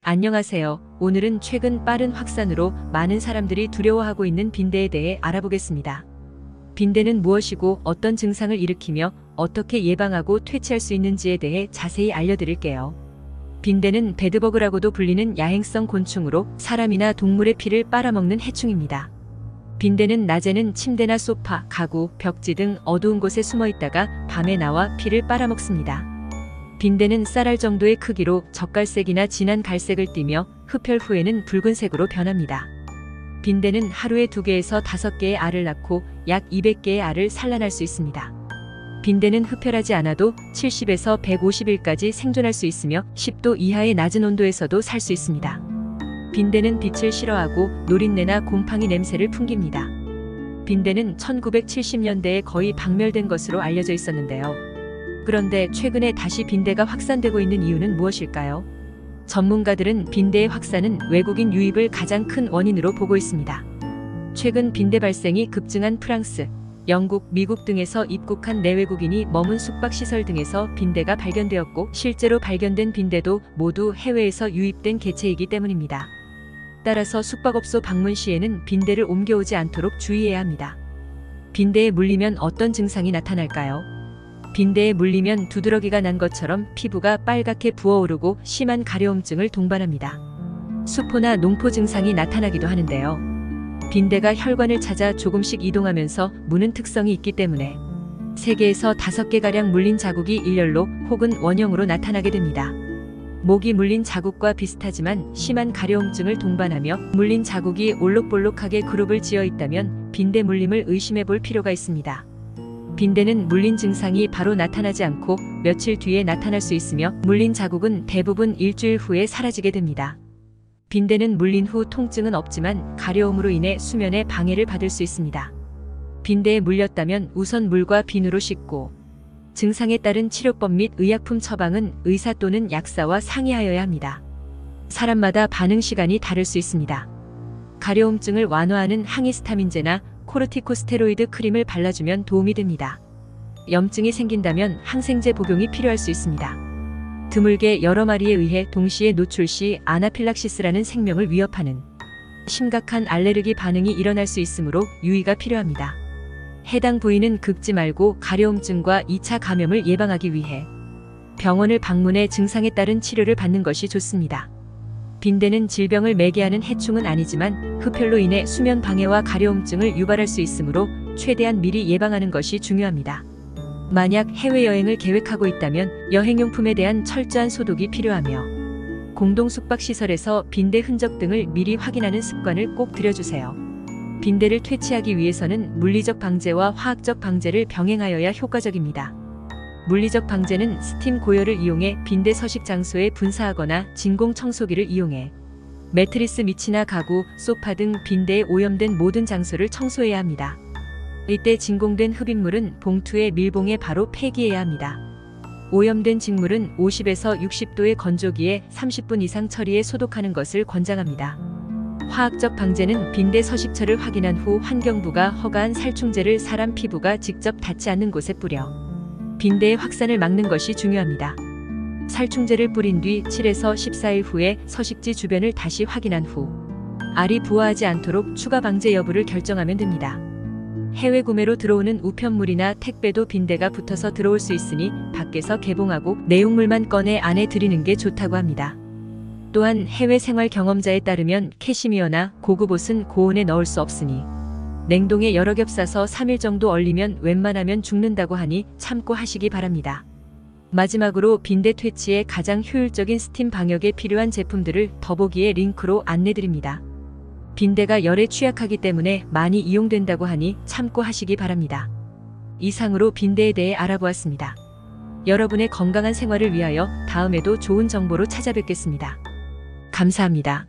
안녕하세요. 오늘은 최근 빠른 확산으로 많은 사람들이 두려워하고 있는 빈대에 대해 알아보겠습니다. 빈대는 무엇이고 어떤 증상을 일으키며 어떻게 예방하고 퇴치할 수 있는지에 대해 자세히 알려드릴게요. 빈대는 베드버그라고도 불리는 야행성 곤충으로 사람이나 동물의 피를 빨아먹는 해충입니다. 빈대는 낮에는 침대나 소파, 가구, 벽지 등 어두운 곳에 숨어 있다가 밤에 나와 피를 빨아먹습니다. 빈대는 쌀알 정도의 크기로 적갈색이나 진한 갈색을 띠며 흡혈 후에는 붉은색으로 변합니다. 빈대는 하루에 2개에서 5개의 알을 낳고 약 200개의 알을 산란할 수 있습니다. 빈대는 흡혈하지 않아도 70에서 150일까지 생존할 수 있으며 10도 이하의 낮은 온도에서도 살 수 있습니다. 빈대는 빛을 싫어하고 노린내나 곰팡이 냄새를 풍깁니다. 빈대는 1970년대에 거의 박멸된 것으로 알려져 있었는데요. 그런데 최근에 다시 빈대가 확산되고 있는 이유는 무엇일까요? 전문가들은 빈대의 확산은 외국인 유입을 가장 큰 원인으로 보고 있습니다. 최근 빈대 발생이 급증한 프랑스, 영국, 미국 등에서 입국한 내외국인이 머문 숙박시설 등에서 빈대가 발견되었고 실제로 발견된 빈대도 모두 해외에서 유입된 개체이기 때문입니다. 따라서 숙박업소 방문 시에는 빈대를 옮겨오지 않도록 주의해야 합니다. 빈대에 물리면 어떤 증상이 나타날까요? 빈대에 물리면 두드러기가 난 것처럼 피부가 빨갛게 부어오르고 심한 가려움증을 동반합니다. 수포나 농포 증상이 나타나기도 하는데요. 빈대가 혈관을 찾아 조금씩 이동하면서 무는 특성이 있기 때문에 3개에서 5개가량 물린 자국이 일렬로 혹은 원형으로 나타나게 됩니다. 목이 물린 자국과 비슷하지만 심한 가려움증을 동반하며 물린 자국이 올록볼록하게 그룹을 지어 있다면 빈대 물림을 의심해 볼 필요가 있습니다. 빈대는 물린 증상이 바로 나타나지 않고 며칠 뒤에 나타날 수 있으며 물린 자국은 대부분 일주일 후에 사라지게 됩니다. 빈대는 물린 후 통증은 없지만 가려움으로 인해 수면에 방해를 받을 수 있습니다. 빈대에 물렸다면 우선 물과 비누로 씻고 증상에 따른 치료법 및 의약품 처방은 의사 또는 약사와 상의하여야 합니다. 사람마다 반응 시간이 다를 수 있습니다. 가려움증을 완화하는 항히스타민제나 코르티코스테로이드 크림을 발라주면 도움이 됩니다. 염증이 생긴다면 항생제 복용이 필요할 수 있습니다. 드물게 여러 마리에 의해 동시에 노출 시 아나필락시스라는 생명을 위협하는 심각한 알레르기 반응이 일어날 수 있으므로 유의가 필요합니다. 해당 부위는 긁지 말고 가려움증과 2차 감염을 예방하기 위해 병원을 방문해 증상에 따른 치료를 받는 것이 좋습니다. 빈대는 질병을 매개하는 해충은 아니지만 흡혈로 인해 수면 방해와 가려움증을 유발할 수 있으므로 최대한 미리 예방하는 것이 중요합니다. 만약 해외여행을 계획하고 있다면 여행용품에 대한 철저한 소독이 필요하며 공동 숙박시설에서 빈대 흔적 등을 미리 확인하는 습관을 꼭 들여주세요. 빈대를 퇴치하기 위해서는 물리적 방제와 화학적 방제를 병행하여야 효과적입니다. 물리적 방제는 스팀 고열을 이용해 빈대 서식 장소에 분사하거나 진공 청소기를 이용해 매트리스 밑이나 가구, 소파 등 빈대에 오염된 모든 장소를 청소해야 합니다. 이때 진공된 흡입물은 봉투에 밀봉해 바로 폐기해야 합니다. 오염된 직물은 50에서 60도의 건조기에 30분 이상 처리해 소독하는 것을 권장합니다. 화학적 방제는 빈대 서식처를 확인한 후 환경부가 허가한 살충제를 사람 피부가 직접 닿지 않는 곳에 뿌려 빈대의 확산을 막는 것이 중요합니다. 살충제를 뿌린 뒤 7에서 14일 후에 서식지 주변을 다시 확인한 후 알이 부화하지 않도록 추가 방제 여부를 결정하면 됩니다. 해외 구매로 들어오는 우편물이나 택배도 빈대가 붙어서 들어올 수 있으니 밖에서 개봉하고 내용물만 꺼내 안에 들이는 게 좋다고 합니다. 또한 해외 생활 경험자에 따르면 캐시미어나 고급 옷은 고온에 넣을 수 없으니 냉동에 여러 겹 싸서 3일 정도 얼리면 웬만하면 죽는다고 하니 참고 하시기 바랍니다. 마지막으로 빈대 퇴치에 가장 효율적인 스팀 방역에 필요한 제품들을 더보기에 링크로 안내드립니다. 빈대가 열에 취약하기 때문에 많이 이용된다고 하니 참고 하시기 바랍니다. 이상으로 빈대에 대해 알아보았습니다. 여러분의 건강한 생활을 위하여 다음에도 좋은 정보로 찾아뵙겠습니다. 감사합니다.